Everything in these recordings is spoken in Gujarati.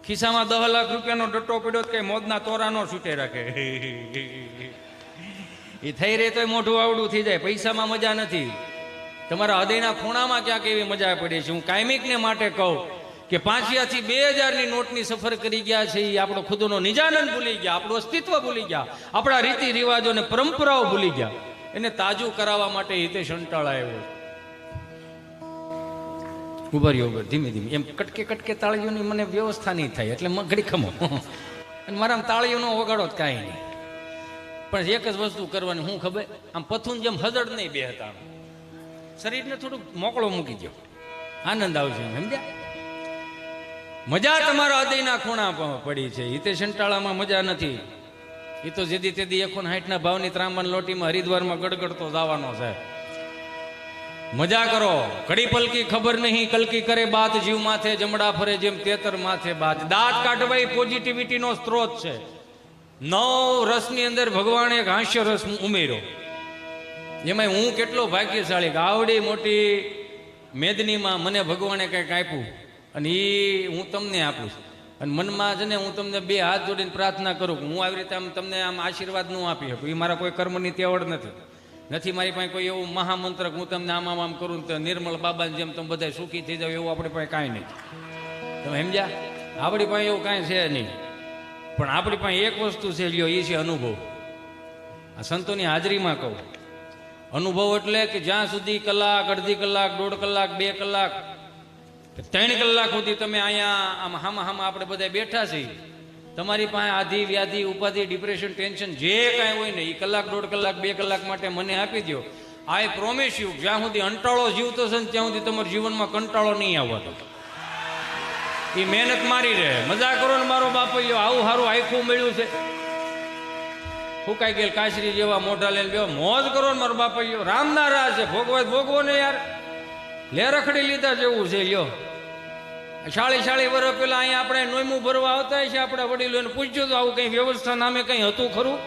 ખિસ્સામાં 10 લાખ રૂપિયાનો ડટ્ટો પડ્યો કઈ મોદના તોરા નો છૂટે રાખે. એ થઈ રહે તોય મોઢું આવડું થઈ જાય. પૈસામાં મજા નથી. તમારા હૃદયના ખૂણામાં ક્યાંક એવી મજા પડી છે. હું કાયમિકને માટે કહું કે 5,000 થી 2,000 ની નોટની સફર કરી ગયા છે. એ આપણો ખુદનો નિજાનંદ ભૂલી ગયા, આપણું અસ્તિત્વ ભૂલી ગયા, આપણા રીતિ રિવાજો અને પરંપરાઓ ભૂલી ગયા. એને તાજું કરાવવા માટે હિતેશ અંટાળા આવ્યો. ઉભર્યો ઉભર ધીમે ધીમે એમ કટકે કટકે તાળીઓની મને વ્યવસ્થા નહીં થાય એટલે ઘડી ખમો અને મારા તાળીઓનો વગાડો જ કાંઈ નહીં. પણ એક જ વસ્તુ કરવાની, હું ખબર, આમ પથું જેમ હજડ નહીં બે હતા, શરીરને થોડુંક મોકળો મૂકી દો, આનંદ આવશે. સમજ્યા? મજા તમારા હૃદયના ખૂણા પડી છે. હિતેશ અંટાળામાં મજા નથી. એ તો જેદી તેદી 160 ભાવની ત્રાંબાન લોટીમાં હરિદ્વારમાં ગડગડતો જવાનો છે. મજા કરો. ઘડી પલકી ખબર નહીં કલકી કરે બાત જીવ માથે, જમડા ફરે જેમ તેતર માથે બાજ. દાંત કાઢવા એ પોઝિટિવિટીનો સ્ત્રોત છે. 9 રસની અંદર ભગવાને એક હાસ્ય રસ ઉમેર્યો. એમાં હું કેટલો ભાગ્યશાળી કે આવડી મોટી મેદનીમાં મને ભગવાને કંઈક આપ્યું અને એ હું તમને આપું છું. અને મનમાં છે ને હું તમને 2 હાથ જોડીને પ્રાર્થના કરું કે હું આવી રીતે આમ તમને આમ આશીર્વાદ ન આપી શકું. એ મારા કોઈ કર્મની તેવડ નથી મારી પાસે કોઈ એવું મહામંત્ર હું તમને આમ આમ કરું તો નિર્મળ બાબાની જેમ તમે બધા સુખી થઈ જાવ એવું આપણી પાસે કાંઈ નહીં. તમે સમજ્યા? આપણી પાસે એવું કાંઈ છે નહીં. પણ આપણી પાસે એક વસ્તુ છે, લ્યો, એ છે અનુભવ. આ સંતોની હાજરીમાં કહું, અનુભવ એટલે કે જ્યાં સુધી કલાક, અડધી કલાક, 1.5 કલાક, 2 કલાક, 3 કલાક સુધી તમે અહીંયા આમ હામાં આપણે બધા બેઠા છીએ, તમારી પાસે આધિ વ્યાધિ ઉપાધિ ડિપ્રેશન ટેન્શન જે કાંઈ હોય ને એ કલાક, 1.5 કલાક, 2 કલાક માટે મને આપી દો. આઈ પ્રોમિસ યુ, જ્યાં સુધી અંટાળો જીવતો છે ને ત્યાં સુધી તમારા જીવનમાં કંટાળો નહીં આવતો. એ મહેનત મારી રહે. મજા કરો ને મારો બાપૈયો, આવું સારું આખું મળ્યું છે. ફૂંકાઈ ગયેલ કાશરી જેવા મોઢા લઈને બેવા મોજ કરો ને મારો બાપૈયો. રામના રાજ છે, ભોગવાય ભોગવો ને યાર. લે રખડી લીધા જેવું છે. લ્યો, 40 વર્ષ પેલા અહીંયા આપણે નોયમું ભરવા આવતા છે, આપણે વડીલોને પૂછ્યું તો આવું કઈ વ્યવસ્થા નામે કઈ હતું ખરું?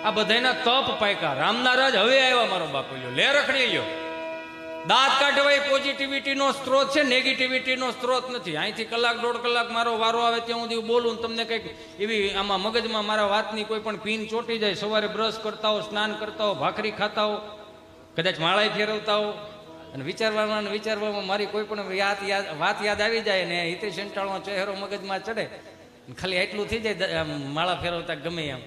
આ બધાના તપ પાયકા. રામના રાજ હવે આવ્યા મારો બાપુ. લે રખડી લ્યો. દાંત કાઢવા એ પોઝિટિવિટીનો સ્ત્રોત છે, નેગેટિવિટીનો સ્ત્રોત નથી. અહીંથી કલાક, 1.5 કલાક મારો વારો આવે ત્યાં સુધી બોલું તમને કંઈક એવી આમાં મગજમાં મારા વાતની કોઈ પણ પીન ચોટી જાય. સવારે બ્રશ કરતા હો, સ્નાન કરતા હો, ભાખરી ખાતા હો, કદાચ માળાઈ ફેરવતા હો અને વિચારવામાં મારી કોઈ પણ વાત યાદ આવી જાય ને હિતેશ અંટાળાનો ચહેરો મગજમાં ચડે, ખાલી એટલું થઈ જાય માળા ફેરવતા ગમે એમ.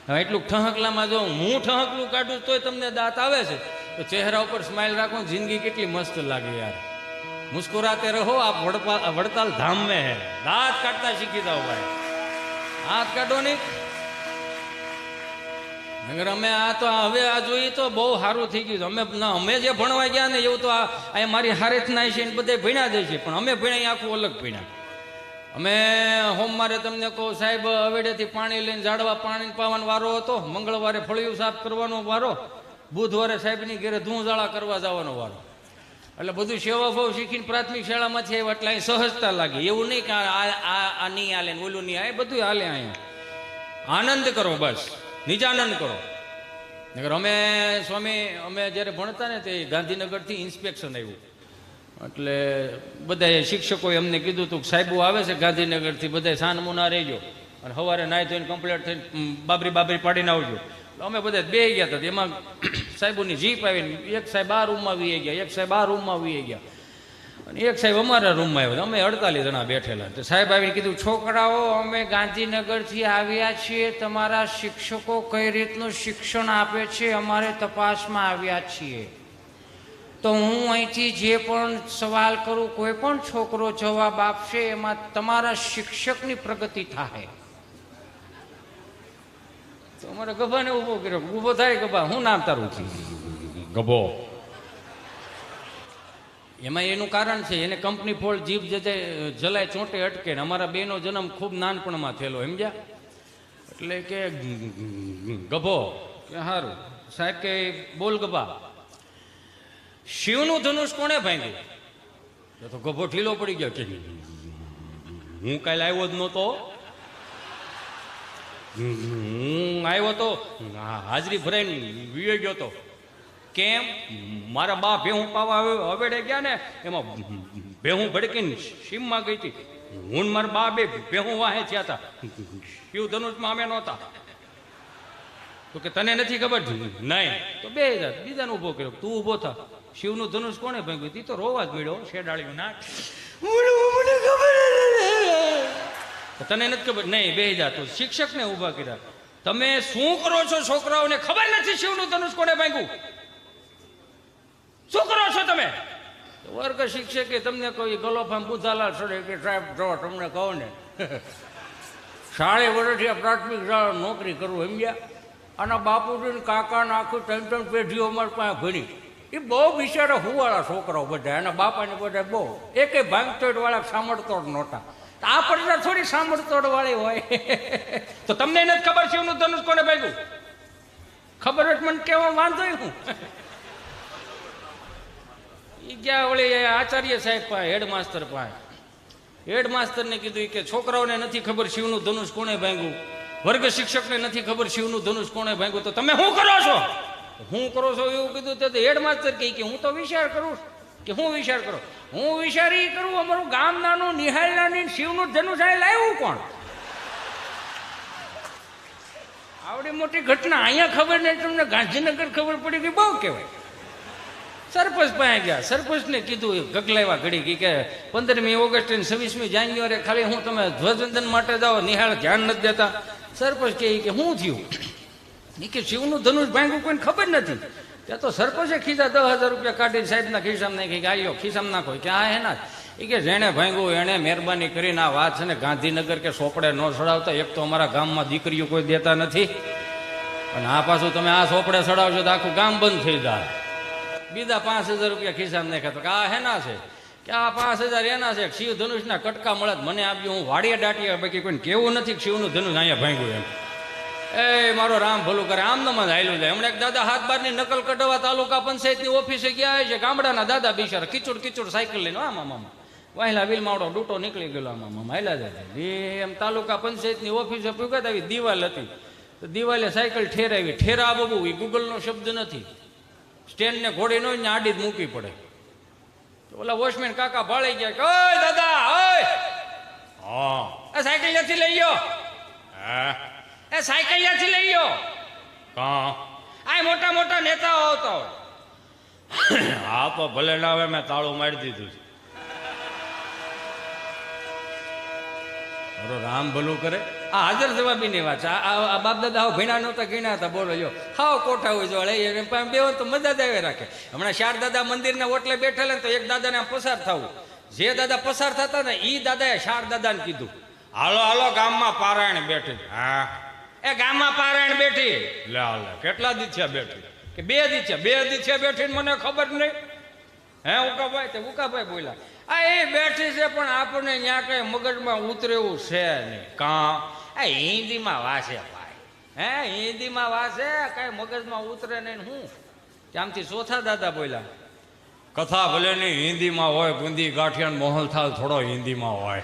હવે એટલું ઠહકલામાં જો હું ઠહકલું કાઢું તોય તમને દાંત આવે છે તો ચહેરા ઉપર સ્માઇલ રાખો. જિંદગી કેટલી મસ્ત લાગે યાર. મુસ્કુરાતે રહો, આપ વડતાલ ધામ મેં હે. દાંત કાઢતા શીખી જાઓ ભાઈ. હાથ કાઢો નહીં. અમે આ તો હવે આ જોઈએ તો બહુ સારું થઈ ગયું. અમે જે ભણવા ગયા ને એવું તો આ મારી હારેથના છે બધા ભણ્યા જાય છે, પણ અમે ભણ્યા આખું અલગ ભણ્યા. અમે સોમવારે તમને કહું સાહેબ હવેડેથી પાણી લઈને ઝાડવા પાણી પાવાનો વારો હતો, મંગળવારે ફળિયું સાફ કરવાનો વારો, બુધવારે સાહેબની ઘરે ધૂંઝાળા કરવા જવાનો વારો. એટલે બધું સેવાભાવ શીખીને પ્રાથમિક શાળામાંથી આવ્યા એટલે અહીં સહજતા લાગી. એવું નહીં કે આ નહીં હાલે ને ઓલું નહીં, આ બધું હાલે. અહીંયા આનંદ કરો, બસ નિજાનંદ કરો. અમે જ્યારે ભણતા ને તે ગાંધીનગરથી ઇન્સ્પેક્શન આવ્યું એટલે બધા શિક્ષકોએ અમને કીધું હતું કે સાહેબો આવે છે ગાંધીનગરથી, બધા સાનમુના રહેજો અને સવારે નાહી ધોઈને કમ્પ્લીટ થઈને બાબરી પાડીને આવજો. અમે બધા બેસી ગયા હતા. એમાં સાહેબોની જીપ આવીને એક સાહેબ આ રૂમમાં વી ગયા, એક સાહેબ આ રૂમમાં વી ગયા અને એક સાહેબ અમારા રૂમમાં આવ્યો. અમે 48 જણા બેઠેલા. તો સાહેબ આવીને કીધું, છોકરાઓ અમે ગાંધીનગરથી આવ્યા છીએ, તમારા શિક્ષકો કઈ રીતનું શિક્ષણ આપે છે અમારે તપાસમાં આવ્યા છીએ. તો હું અહીંથી જે પણ સવાલ કરું કોઈ પણ છોકરો જવાબ આપશે એમાં તમારા શિક્ષકની પ્રગતિ થાય. તો અમારે ગભાને ઊભો કર્યો. ઊભો થાય ગભા, હું નામ તારું? ગભો. એમાં એનું કારણ છે, એને કંપની ફોલ્ટ જીભ જલાય ચોંટે અટકે. ને અમારા બેનો જન્મ ખૂબ નાનપણમાં થયેલો, સમજ્યા? એટલે કે ગભો કે સારું. સાહેબ કે બોલ ગભા, શિવનું ધનુષ કોણે ભાંગ્યું? તો ગભો ઢીલો પડી ગયો કે હું કાલે આવ્યો જ નહોતો, હું આવ્યો તો હાજરી ભરાઈને વીએ ગયો તો. કેમ? મારા બા ભેહું પાવા હવેડે ગયા ને એમાં ભેહું ભડકીને સીમમાં ગઈ હતી. હું ને મારા બા બે ભેહું વાહે થયા હતા. શિવ ધનુષમાં અમે નહોતા. તો કે તને નથી ખબર? નહીં. તો બે બીજાને ઉભો કર્યો. તું ઉભો થા. શિવનું ધનુષ કોને ભાંગ્યું? તી તો રોવા જ મળ્યો. શેડાળ્યું ના તને નથી ખબર? નહીં. બે જા. તો શિક્ષકને ઉભા કર્યા. તમે શું કરો છો? છોકરાઓને ખબર નથી શિવનું ધનુષ કોને ભાંગ્યું? શું કરો છો તમે? વર્ગ શિક્ષકે તમને કોઈ ગલોફામ બુધાલાલ સડે કે સાહેબ જો તમને કહો ને 60 વર્ષથી પ્રાથમિક શાળા નોકરી કરવું સમજ્યા. આના બાપુજી કાકા આખું 3 પેઢીઓ અમારી પાસે ભણી. એ બહુ બિચારા હુવાળા છોકરાઓ બધા. એના બાપાને બધા બહુ એકે ભાંગતોડ વાળા સાંભળતોડ નહોતા. આ પડતા થોડી સાંભળતોડ વાળી હોય. તો તમને નથી ખબર શિવનું ધનુષ કોને ભાગ્યું? ખબર જ મને કેવા વાંધો હું. એ ગયા વળી આચાર્ય સાહેબ પાસે, હેડમાસ્ટર પાસે. હેડમાસ્ટરને કીધું કે છોકરાઓને નથી ખબર શિવનું ધનુષ કોણે ભાંગ્યું, વર્ગ શિક્ષકને નથી ખબર શિવનું ધનુષ કોણે ભાંગ્યું, તો તમે શું કરો છો? હું કરો છો એવું કીધું તો હેડમાસ્ટર કહે કે હું તો વિચાર કરું. કે હું વિચાર કરું? હું વિચાર એ કરું અમારું ગામ નાનું નિહાળ નાની શિવનું ધનુષ આ લાવ્યું કોણ? આવડી મોટી ઘટના અહીંયા ખબર નહીં, તમને ગાંધીનગર ખબર પડી ગઈ, બહુ કહેવાય. સરપંચ પાસે ગયા. સરપંચને કીધું ગગલાવ્યા ઘડી કે 15મી ઓગસ્ટ અને 26મી જાન્યુઆરી ખાલી હું તમે ધ્વજવંદન માટે જાઓ, નિહાળ ધ્યાન નથી દેતા. સરપંચ કહે કે શું થયું? એ કે શિવનું ધનુષ ભાંગ્યું કોઈને ખબર નથી. ત્યાં તો સરપંચે ખીસા 10,000 રૂપિયા કાઢીને સાહેબના ખિસ્સામાં નાખી કે આયો ખિસ્સામાં નાખો. કે આ એના એ કે જેણે ભાંગ્યું એણે મહેરબાની કરીને આ વાત છે ને ગાંધીનગર કે સોપડે ન ચડાવતા. એક તો અમારા ગામમાં દીકરીઓ કોઈ દેતા નથી, અને આ પાછું તમે આ સોપડે ચડાવશો તો આખું ગામ બંધ થઈ જાય. બીજા 5,000 રૂપિયા ખિસ્સામાં નાખ્યા. તો કે આ હેના છે? કે આ 5,000 એના છે. શિવ ધનુષના કટકા મળે મને આપજો, હું વાડિયા દાટિયા બાકી કોઈને કેવું નથી કે શિવનું ધનુષ અહીંયા ભાંગ્યું એમ. એ મારો રામ ભલું કરે, આમ નમ જ હાલ્યું જાય. હમણાં એક દાદા 7-12ની નકલ કઢાવવા તાલુકા પંચાયતની ઓફિસે ગયા છે. ગામડાના દાદા બિચારા કિચોડ સાયકલ લઈને આમાં વાહેલા વિલમાવડો ડૂટો નીકળી ગયેલો આમાં હાલ્યા જાય. એમ તાલુકા પંચાયતની ઓફિસે પૂગત આવી દિવાલ હતી, તો દિવાલે સાયકલ ઠેરાવી. ઠેરા બબુ એ ગૂગલનો શબ્દ નથી. સ્ટેન્ડને ઘોડી નો આડી જ મૂકવી પડે. ઓલા વોચમેન કાકા ભાળી ગયા કે ઓય દાદા ઓય, હા એ સાયકલ નથી લઈ ગયો. હા એ સાયકલ નથી લઈ ગયો. કા આ મોટા મોટા નેતાઓ આવતા હોય. હા તો ભલે ના આવે, મેં તાળું મારી દીધું છે. રામ ભલું કરે. આ હાજર જવાબીની વાત છે. આ બાપ દાદા હાવ ભીણા નહોતા, ગીણા હતા. બોલો જો હાવ કોઠા હોય જો બે તો મજા જ આવે રાખે. હમણાં 4 દાદા મંદિરના ઓટલે બેઠેલા ને તો એક દાદાને પસાર થવું. જે દાદા પસાર થતા ને એ દાદાએ 4 દાદાને કીધું હાલો હાલો ગામમાં પારાયણ બેઠી. હા એ ગામમાં પારાયણ બેઠી. લે હાલે કેટલા દીથ્યા બેઠી? કે 2 દીથ્યા. 2 દીથ્યા બેઠી મને ખબર નહીં. હે ઉકાભાઈ? તે ઉકાભાઈ બોલ્યા આ એ બેઠી છે પણ આપણને ત્યાં કઈ મગજમાં ઉતરે એવું છે નહીં. કાં આ હિન્દીમાં વાસે ભાઈ. હે હિન્દીમાં વાસે, કઈ મગજમાં ઉતરે નહીં. હું ત્યાંથી ચોથા દાદા બોલ્યા કથા ભલે નહીં હિન્દીમાં હોય, ગુંદી ગાંઠિયા મોહન થાળ થોડો હિન્દીમાં હોય,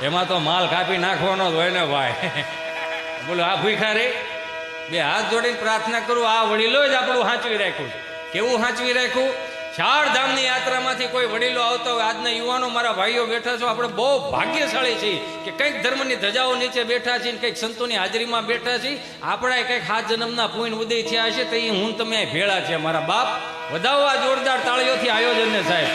એમાં તો માલ કાપી નાખવાનો જ હોય ને ભાઈ. બોલો આ ભૂખા રે. 2 હાથ જોડીને પ્રાર્થના કરું આ વડીલો જ આપણું સાચવી રાખ્યું. કેવું સાચવી રાખ્યું? 4 ધામની યાત્રામાંથી કોઈ વડીલો આવતા હોય. આજના યુવાનો મારા ભાઈઓ બેઠા છો, આપણે બહુ ભાગ્યશાળી છીએ કે કંઈક ધર્મની ધજાઓ નીચે બેઠા છીએ, કંઈક સંતોની હાજરીમાં બેઠા છીએ. આપણા કંઈક 7 જન્મના પુણ્ય ઉદય થયા હશે તો એ હું તમે ભેળા છે. મારા બાપ વધાવો આ જોરદાર તાળીઓથી આયોજનને સાહેબ.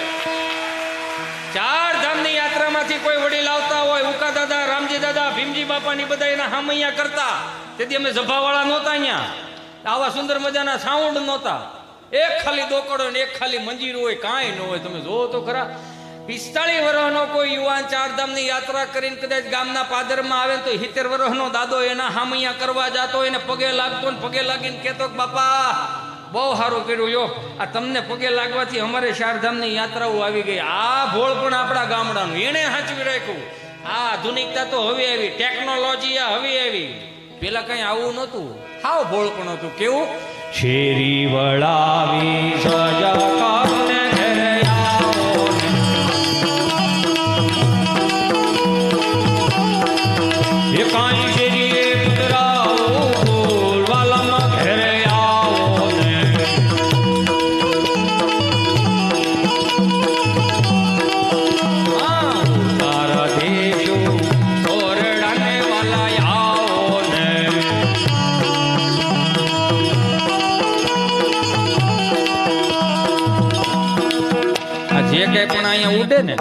4 ધામની યાત્રામાંથી કોઈ વડીલ આવતા હોય, ઉકા દાદા, રામજી દાદા, ભીમજી બાપાની બધા એના હામૈયા કરતા. તેથી અમે સભાવાળા નહોતા, અહીંયા આવા સુંદર મજાના સાઉન્ડ નહોતા. એક ખાલી દોકડો ને એક ખાલી મંજીરું હોય, કાંઈ ન હોય. તમે જોવો તો ખરા. 45 વર્ષનો કોઈ યુવાન 4 ધામની યાત્રા કરીને કદાચ ગામના પાદરમાં આવે તો 70 વર્ષનો દાદો એના હામૈયા કરવા જતો, એને પગે લાગતો ને પગે લાગીને કહેતો કે બાપા બહુ સારું કર્યું યો, આ તમને પગે લાગવાથી અમારે 4 ધામની યાત્રાઓ આવી ગઈ. આ ભોળ પણ આપણા ગામડાનું એણે સાચવી રાખ્યું. આ આધુનિકતા તો હવે આવી, ટેકનોલોજી હવે આવી. પેલા કઈ આવું નહોતું, હાવ ભોળ પણ હતું. કેવું? શેરી વળાવી સજકાને ઘરે આવો, એ કાંઈ શેરીએ પુતરાઓ વાલમ ઘરે આવો ને. જે કાંઈ પણ અહીંયા ઉડે ને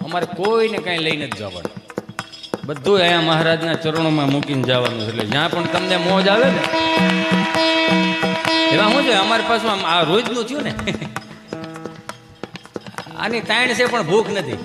અમારે કોઈને કાંઈ લઈને જ જવાનું, બધું અહીંયા મહારાજના ચરણોમાં મૂકીને જવાનું છે. એટલે જ્યાં પણ તમને મોજ આવે ને એમાં શું છે, અમારી પાસે આ રોજનું થયું ને આની તાણ છે પણ ભૂખ નથી,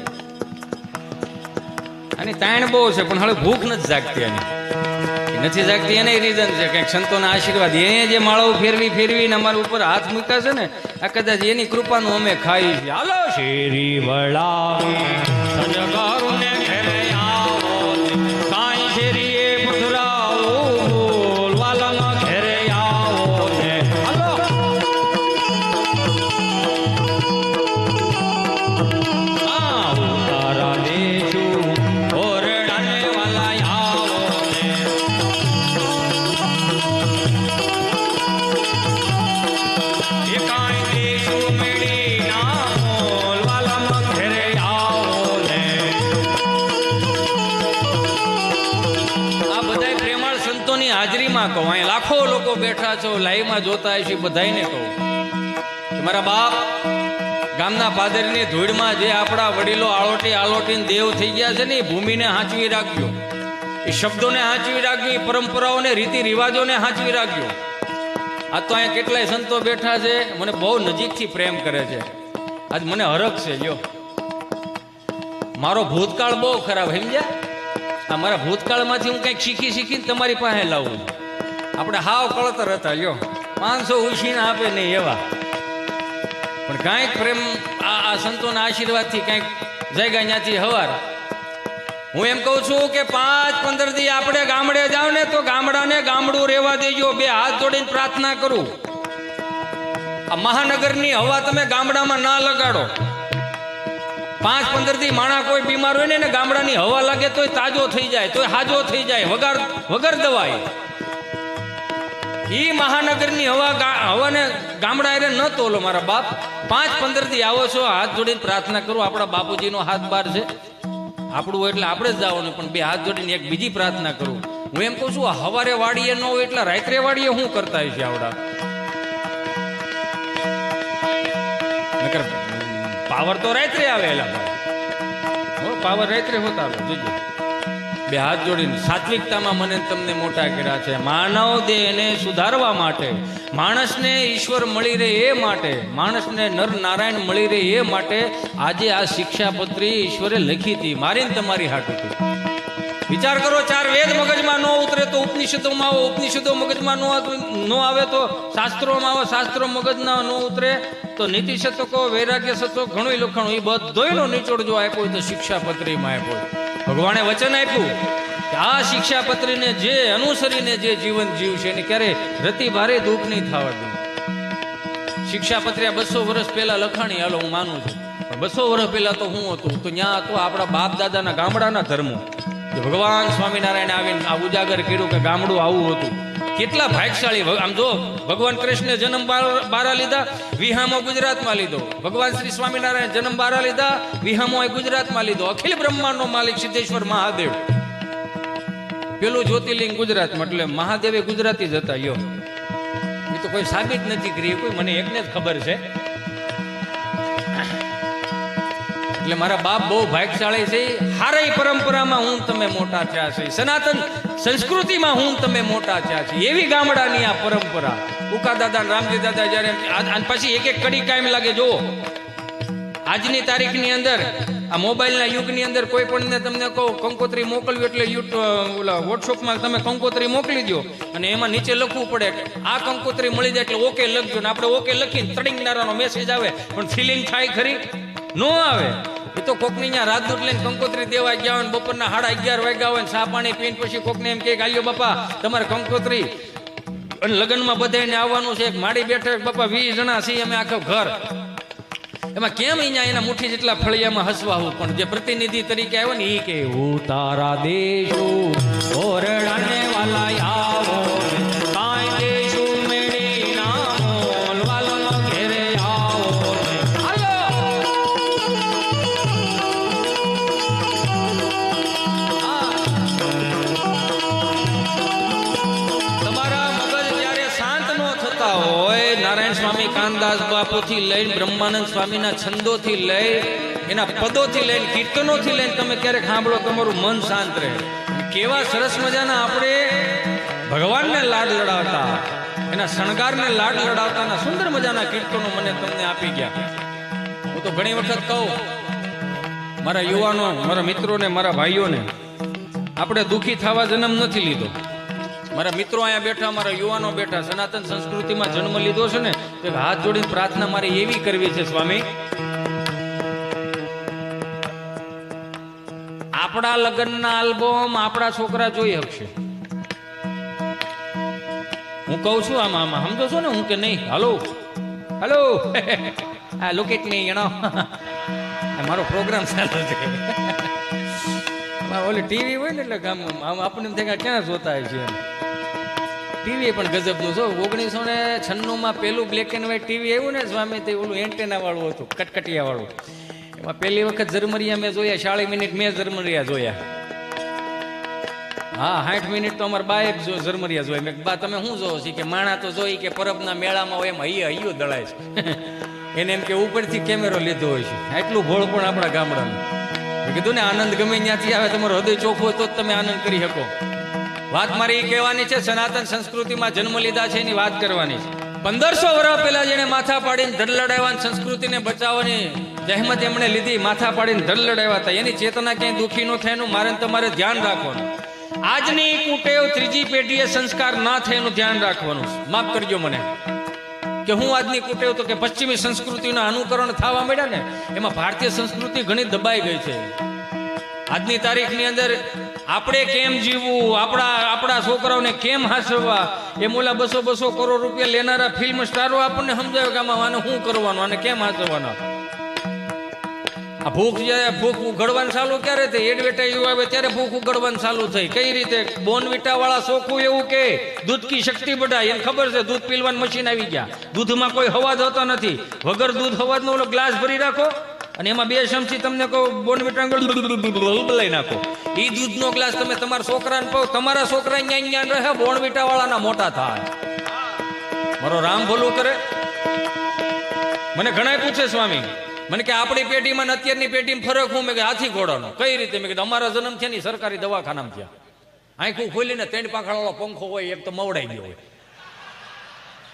આની તાણ બહુ છે પણ હવે ભૂખ નથી જાગતી. આની નથી જાગતી એને રીઝન છે કંઈક સંતોના આશીર્વાદ, એ જે માળાઓ ફેરવી ફેરવીને અમારા ઉપર હાથ મૂક્યા છે ને, આ કદાચ એની કૃપાનું અમે ખાઈ છીએ. હાલો શેરી વળાવી સજગારુને ઘેરે આવો, કાંઈ શેરી એ પધરાવો, વાલામાં ઘેરે આવો ને. હાલો તારા દેશું ઓરડાને વાલા આવો ને. એ કાંઈ દેશું મેળી ના મોલ, વાલામાં ઘેરે આવો ને. આ બધાય પ્રેમાળ સંતોની હાજરીમાં કહું, અહીંયા લાખો લોકો બેઠા છો, લાઈવમાં જોતા હશે, બધાયને કહું કે મારા બાપ ગામના પાદરની ધૂળમાં જે આપણા વડીલો આળોટી આળોટીને દેવ થઈ ગયા છે ને, એ ભૂમિને હાંચવી રાખજો, એ શબ્દોને હાંચવી રાખજો, એ પરંપરાઓને રીતિ રિવાજોને હાંચવી રાખજો. આજ તો અહીંયા કેટલાય સંતો બેઠા છે, મને બહુ નજીકથી પ્રેમ કરે છે, આજ મને હરખ છે. જો મારો ભૂતકાળ બહુ ખરાબ, સમજ્યા? આ મારા ભૂતકાળમાંથી હું કંઈક શીખી શીખીને તમારી પાસે લાવું. આપણે હાવ કળતર હતા, લ્યો 500 ઉછીને આપે નહીં એવા, પણ કાંઈક પ્રેમ આ સંતોના આશીર્વાદથી કાંઈક જગ્યા ત્યાંથી હવાર. હું એમ કહું છું કે 5-15 દી આપણે ગામડે જાવ ને તો ગામડાને ગામડું રહેવા દેજો. 2 હાથ જોડીને પ્રાર્થના કરું, આ મહાનગરની હવા તમે ગામડામાં ના લગાડો. 5-15 દી માણા કોઈ બીમાર હોય ને ગામડાની હવા લાગે તોય તાજો થઈ જાય, તોય હાજો થઈ જાય, વગર દવાઈ. ઈ મહાનગરની હવાને ગામડા એને ન તોલો મારા બાપ. 5-15 દી આવો છો, હાથ જોડીને પ્રાર્થના કરું. આપણા બાપુજીનો હાથ બાર છે, આપણું એટલે આપણે જ જવાનું, પણ 2 હાથ જોડીને એક બીજી પ્રાર્થના કરું. હું એમ કહું છું, હવારે વાડીએ ન હોય એટલે રાત્રે વાડીએ શું કરતા હશે આવડા? નકર પાવર તો રાત્રે આવેલા, પાવર રાત્રે હોતા આવે. જોજો 2 હાથ જોડીને સાત્વિકતામાં મને તમને મોટા કર્યા છે. માનવ દેહને સુધારવા માટે, માણસને ઈશ્વર મળી રહે એ માટે, માણસને નર નારાયણ મળી રહે એ માટે આજે આ શિક્ષાપત્રી ઈશ્વરે લખી હતી, મારીને તમારી હાટ હતી. વિચાર કરો, 4 વેદ મગજમાં ન ઉતરે તો ઉપનિષદોમાં આવો, ઉપનિષદો મગજમાં ન આવે તો શાસ્ત્રોમાં આવો, શાસ્ત્રો મગજના ન ઉતરે તો નીતિ શતકો, વૈરાગ્ય શતકો, ઘણું લખાણું, એ બધોયનો નિચોડ જો આપ્યો હોય તો શિક્ષાપત્રીમાં આપ્યો. ભગવાને વચન આપ્યું કે આ શિક્ષાપત્રીને જે અનુસરીને જે જીવન જીવશે એને ક્યારે રતિ ભારે દુઃખ નહીં થવા દે. શિક્ષાપત્રી 200 વર્ષ પહેલા લખાણી, હાલો હું માનું છું, પણ 200 વર્ષ પહેલા તો હું હતું તો ત્યાં હતું આપણા બાપ દાદાના ગામડાના ધર્મો. ભગવાન સ્વામિનારાયણ આવીને આ ઉજાગર કર્યું કે ગામડું આવું હતું. કેટલા ભાગ્યશાળી! આમ જો, ભગવાન કૃષ્ણે જન્મ બારા લીધા, વિહામો ગુજરાતમાં લીધો. ભગવાન શ્રી સ્વામિનારાયણ જન્મ બારા લીધા, વિહામો ગુજરાતમાં લીધો. અખિલ બ્રહ્માંડનો માલિક સિદ્ધેશ્વર મહાદેવ, પેલું જ્યોતિર્લિંગ ગુજરાતમાં, એટલે મહાદેવે ગુજરાતી જ હતા. યો એ તો કોઈ સાબિત નથી કરી કોઈ, મને એકને જ ખબર છે. એટલે મારા બાપ બહુ ભાગ્યશાળી છે. હારી પરંપરામાં હું તમે મોટા થયા છે, સનાતન સંસ્કૃતિમાં હું તમે મોટા થયા છે. એવી ગામડાની આ પરંપરા. ઉકા દાદા, રામજી દાદા જયારે પછી એક એક કડી કાયમ લાગે. જુઓ આજની તારીખની અંદર, આ મોબાઈલના યુગની અંદર કોઈ પણ તમને કહો કંકોત્રી મોકલવી એટલે વોટ્સઅપમાં તમે કંકોત્રી મોકલી દો અને એમાં નીચે લખવું પડે આ કંકોત્રી મળી જાય એટલે ઓકે લખજો. ને આપણે ઓકે લખીને તડિંગનારાનો મેસેજ આવે, પણ ફિલિંગ થાય ખરી? ન આવે. એ તો કોકની ત્યાં રાજદૂત લઈને કંકોત્રી દેવા ગયા હોય, બપોરના 11:30 વાગ્યા હોય, ચા પાણી પીને પછી કોકને એમ કે આલ્યો બાપા તમારે કંકોત્રી, અને લગ્નમાં બધાને આવવાનું છે, માડી બેઠે બાપા 20 જણા છીએ અમે આખો ઘર. એમાં કેમ અહીંયા એના મુઠ્ઠી જેટલા ફળિયામાં હસવાવું, પણ જે પ્રતિનિધિ તરીકે આવ્યો ને એ કે હું તારા દેશો ઓરડાને વાલા આવો, કાંઈ દેશું મેળી ના મોલ, વાલા ઘેરે આવો. તમારા મગજ જ્યારે શાંત ન થતા હોય, નારાયણ સ્વામી, કાનદાસ બાપુથી લઈને બ્રહ્માનંદ સ્વામીના છંદોથી લઈ એના પદોથી લઈને કીર્તનોથી લઈને તમે ક્યારેક સાંભળો તમારું મન શાંત રહે. કેવા સરસ મજાના આપણે ભગવાનને લાડ લડાવતા, એના શણગારને લાડ લડાવતાના સુંદર મજાના કીર્તનો મને તમને આપી ગયા. હું તો ઘણી વખત કહું મારા યુવાનો, મારા મિત્રોને, મારા ભાઈઓને, આપણે દુઃખી થવા જન્મ નથી લીધો. મારા મિત્રો અહીંયા બેઠા, મારા યુવાનો બેઠા, સનાતન સંસ્કૃતિમાં જન્મ લીધો છે ને, તો હાથ જોડીને પ્રાર્થના મારે એવી કરવી છે, સ્વામી આપણા લગ્નના આલ્બમ આપણા છોકરા જોઈ શકશે. હું કહું છું આમાં સમજો છો ને હું કે નહીં? Hello hello look it me, you know મારો પ્રોગ્રામ ચાલુ છે. ઓલી ટીવી હોય ને એટલે આપણને એમ થાય કે ક્યાં જોતા હોય છે. ટીવી પણ ગજબનું છો. 1996 પેલું બ્લેક એન્ડ વ્હાઈટ ટીવી આવ્યું ને સ્વામી, તે ઓલું એન્ટેના વાળું હતું, કટકટિયા વાળું. એમાં પહેલી વખત ઝરમરિયા મેં જોયા, 40 મિનિટ મેં ઝરમરિયા જોયા. હા 60 મિનિટ તો અમારા બાએ ઝરમરિયા જોયા. મેં બા તમે શું જોવો છો? કે માણા તો જોઈ કે પરબના મેળામાં હોય એમ હૈયો દળાય છે. એને એમ કે ઉપરથી કેમેરો લીધો હોય છે. એટલું ભોળ પણ આપણા ગામડાનું. મેં કીધું ને આનંદ ગમે ત્યાંથી આવે, તમારો હૃદય ચોખ્ખું હોય તો જ તમે આનંદ કરી શકો. વાત મારી એ કહેવાની છે, સનાતન સંસ્કૃતિમાં જન્મ લીધા છે એની વાત કરવાની છે. 1500 વર્ષ પહેલા જેને માથા પાડીને ધડ લડાવવાની, સંસ્કૃતિને બચાવવાની જહેમત એમણે લીધી, માથા પાડીને ધડ લડાવ્યા હતા, એની ચેતના ક્યાંય દુઃખી ન થાય એનું મારે તમારે ધ્યાન રાખવાનું. આજની કુટેવ ત્રીજી પેઢીએ સંસ્કાર ના થાય એનું ધ્યાન રાખવાનું. માફ કરજો મને કે હું આજની કુટેવ તો કે પશ્ચિમી સંસ્કૃતિના અનુકરણ થવા મળ્યા ને, એમાં ભારતીય સંસ્કૃતિ ઘણી દબાઈ ગઈ છે. આજની તારીખની અંદર આપણે કેમ જીવવું, આપણા છોકરાઓને કેમ હાંસવવા, એ મોલા 200 કરોડ રૂપિયા લેનારા ફિલ્મ સ્ટારો આપણને સમજાવે કે આમાં આને શું કરવાનું, આને કેમ હાંસવવાના. આ ભૂખ ઉઘડવાનું ચાલુ ક્યારે થઈ? એડવર્ટાઈઝ આવે ત્યારે ભૂખ ઉઘડવાનું ચાલુ થઈ. કઈ રીતે? બોર્નવિટા વાળા ચોખ્ખું એવું કે દૂધ કી શક્તિ બઢાય. એને ખબર છે દૂધ પીલવાનું મશીન આવી ગયા, દૂધમાં કોઈ હવાજ હોતો નથી. વગર દૂધ હવાજનો ઓલો ગ્લાસ ભરી રાખો અને એમાં 2 ચમચી તમને કહો બોર્નવિટા લઈ નાખો. એ દૂધનો ગ્લાસ તમે તમારા છોકરાને પાવ, તમારા છોકરા અહીંયા રહે, બોર્નવિટા વાળાના મોટા થાય. મારો રામ ભલું કરે. મને ઘણા પૂછે સ્વામી, મને કે આપણી પેઢીમાં અત્યારની પેઢીમાં ફરક હું? મેં કે હાથી ઘોડાનો. કઈ રીતે? મેં કીધું અમારા જન્મ થયા ને સરકારી દવાખાનામાં થયા. આંખું ખોલીને 3 પાંખડાવાળો પંખો હોય, એક તો મવડાઈ ગયો હોય,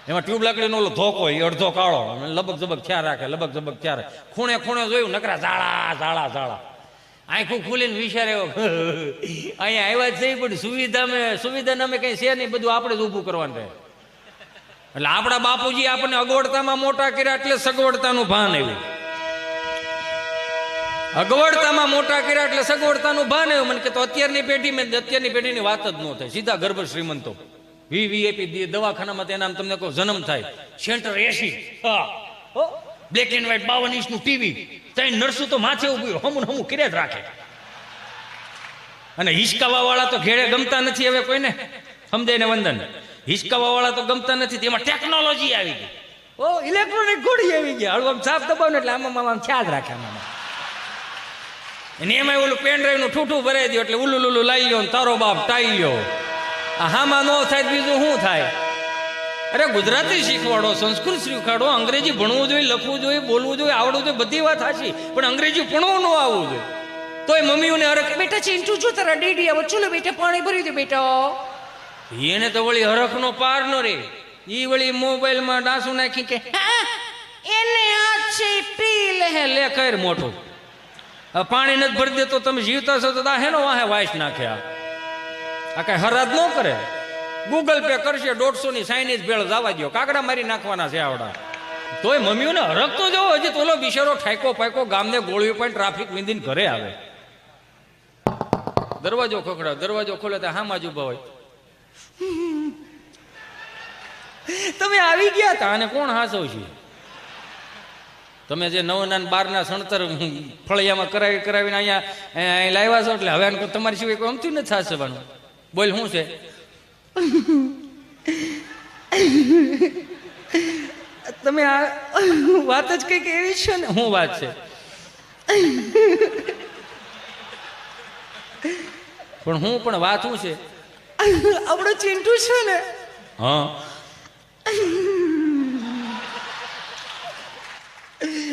એમાં ટ્યુબ લાકડીનો ઓલો ધોકો હોય, અડધો કાળો, લબક જબક થયા રાખે, લબક જબક થયા રાખે. ખૂણે ખૂણે જોયું, નકરા ઝાડા ઝાડા ઝાડા. આંખું ખોલીને વિચારે અહીંયા આવ્યા જ થઈ, પણ સુવિધા નામે કઈ છે નહીં, બધું આપણે જ ઊભું કરવાનું રહે. એટલે આપણા બાપુજી આપણને અગવડતામાં મોટા કર્યા એટલે સગવડતાનું ભાન આવ્યું. અગવડતામાં મોટા કર્યા એટલે સગવડતાનું ભાન આવ્યું. મને કે તો અત્યારની પેઢીની વાત જ ન થાય. સીધા ગર્ભ શ્રીમંતો વીવીઆઈપી દવાખાનામાં તેના તમને કહો જન્મ થાય. Centre AC, black and white 52 ઇંચનું ટીવી, 3 નર્સો તો માથે ઉભી હમું કર્યા જ રાખે. અને હિસકાવા વાળા તો ઘેડે ગમતા નથી હવે કોઈને, સમજાય ને વંદન. હિસકાવા વાળા તો ગમતા નથી, તેમાં ટેકનોલોજી આવી ગઈ. ઓ ઇલેક્ટ્રોનિક ઘોડી આવી ગઈ. હળવું સાફ દબાવ ને એટલે આમાં ખ્યાલ રાખે. આમાં અને એમાં ઓલું પેન ડ્રાઈવ નું ઠૂઠું ભરાઈ દો એટલે ઉલુલુલું લાવી લ્યો, તારો બાપ ટાઈ લ્યો. હામાં ન થાય બીજું શું થાય? અરે ગુજરાતી શીખવાડો, સંસ્કૃત શીખવાડો, અંગ્રેજી ભણવું જોઈએ, લખવું જોઈએ, બોલવું જોઈએ, આવડવું જોઈએ, બધી વાત સાચી, પણ અંગ્રેજી ભણવું ન આવવું જોઈએ. તોય મમ્મીઓને હરખ, બેટા ચિંટુ જો તારા ડેડી આવો, ચલો બેટા પાણી ભરી દે બેટા. એને તો વળી હરખનો પાર ન રે. ઈ વળી મોબાઈલમાં ડાસું નાખી કે એને આ છે પી લે કર મોટું. પાણી નથી ભરી દે તો તમે જીવતા છો તો હેનો વાહે વાઈસ નાખે. આ કઈ હરાજ ન કરે. ગૂગલ પે કરશે, 150 ની ચાઇનીઝ ભેળ જવા દો, કાકડા મારી નાખવાના છે આવડા. તોય મમ્મીઓને હરખ તો જવો. હજી તો ઓલો બિચારો ઠાયકો પાયકો ગામને ગોળ્યું પણ ટ્રાફિક વિંદીને ઘરે આવે. દરવાજો ખોખડાવ, દરવાજો ખોલે તો હામાં જ ઉભા હોય. તમે આવી ગયા હતા અને કોણ હાસવ છે? તમે જે 9 ના 12 ના સણતર ફળિયામાં કરાવીને અહીંયા લાવ્યા છો એટલે હવે તમારી સિવાય કોઈ અમથી નથી હાસવાનું. બોલ શું છે? તમે આ વાત જ કઈક એવી છે ને. શું વાત છે? પણ હું પણ વાત શું છે? આપણો ચિંટુ છે ને, હા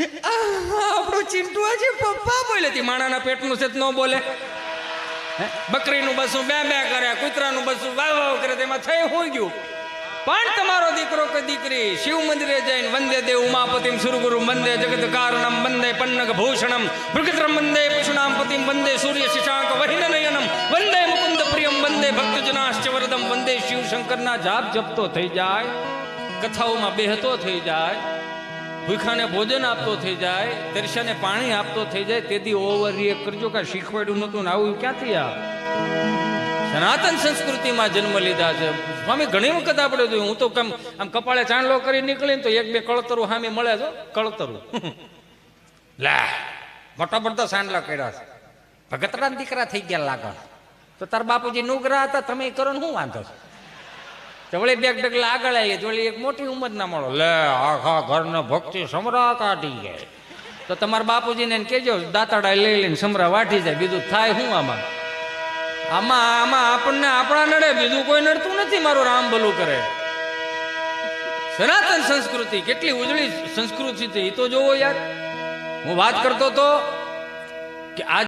આપણો ચિંટુ આજે પપ્પા બોલે તી માણાના પેટનું છે ન બોલે. બકરીનું બસું બે બે કરે, કૂતરાનું બસું વાવ વાવ કરે, તેમાં થઈ હોઈ ગયું. પણ તમારો દીકરો કે દીકરી શિવ મંદિરે જઈને વંદે દેવ ઉમાપતિમ સુરગુરુ વંદે જગત કારણમ વંદે પન્નગ ભૂષણમ ભૃગત્રમ વંદે પશુનામ પતિમ વંદે સૂર્ય શિશાંક વહિન નયનમ વંદે મુકુંદ પ્રિયમ વંદે ભક્તજનાશ્ચ વરદમ વંદે શિવ શંકરના જાપ જપતો થઈ જાય, કથાઓમાં બેહતો થઈ જાય, ભૂખાને ભોજન આપતો થઈ જાય, તરસ્યાને પાણી આપતો થઈ જાય, તેથી ઓવર રિએક્ટ કરજો કે શીખવાડ્યું નતું ને આવું ક્યાંથી આવે. સનાતન સંસ્કૃતિમાં જન્મ લીધા છે સ્વામી. ઘણી વખત આપણે જોયું, હું તો આમ કપાળે ચાંદલો કરી નીકળીને તો એક બે કળતરું સામે મળે છે. કળતરું લે મોટા મોટા ચાંદલા કર્યા છે, ભગતરા દીકરા થઈ ગયા લાગે. તો તાર બાપુજી નુગરા હતા, તમે કરો ને શું વાંધો છે? તો વળી બે ડગલા આગળ આવીએ તો વળી એક મોટી ઉંમર ના મળો, લે આખા ઘરને ભક્તિ સમરા કાઢી જાય. તો તમારા બાપુજીને કહેજો દાંતડા લઈ લઈને સમરા વાટી જાય. બીજું થાય શું આમાં? આમાં આપણને આપણા નડે, બીજું કોઈ નડતું નથી. મારું રામ ભલું કરે. સનાતન સંસ્કૃતિ કેટલી ઉજળી સંસ્કૃતિ છે એ તો જોવો યાર. હું વાત કરતો હતો કે આજ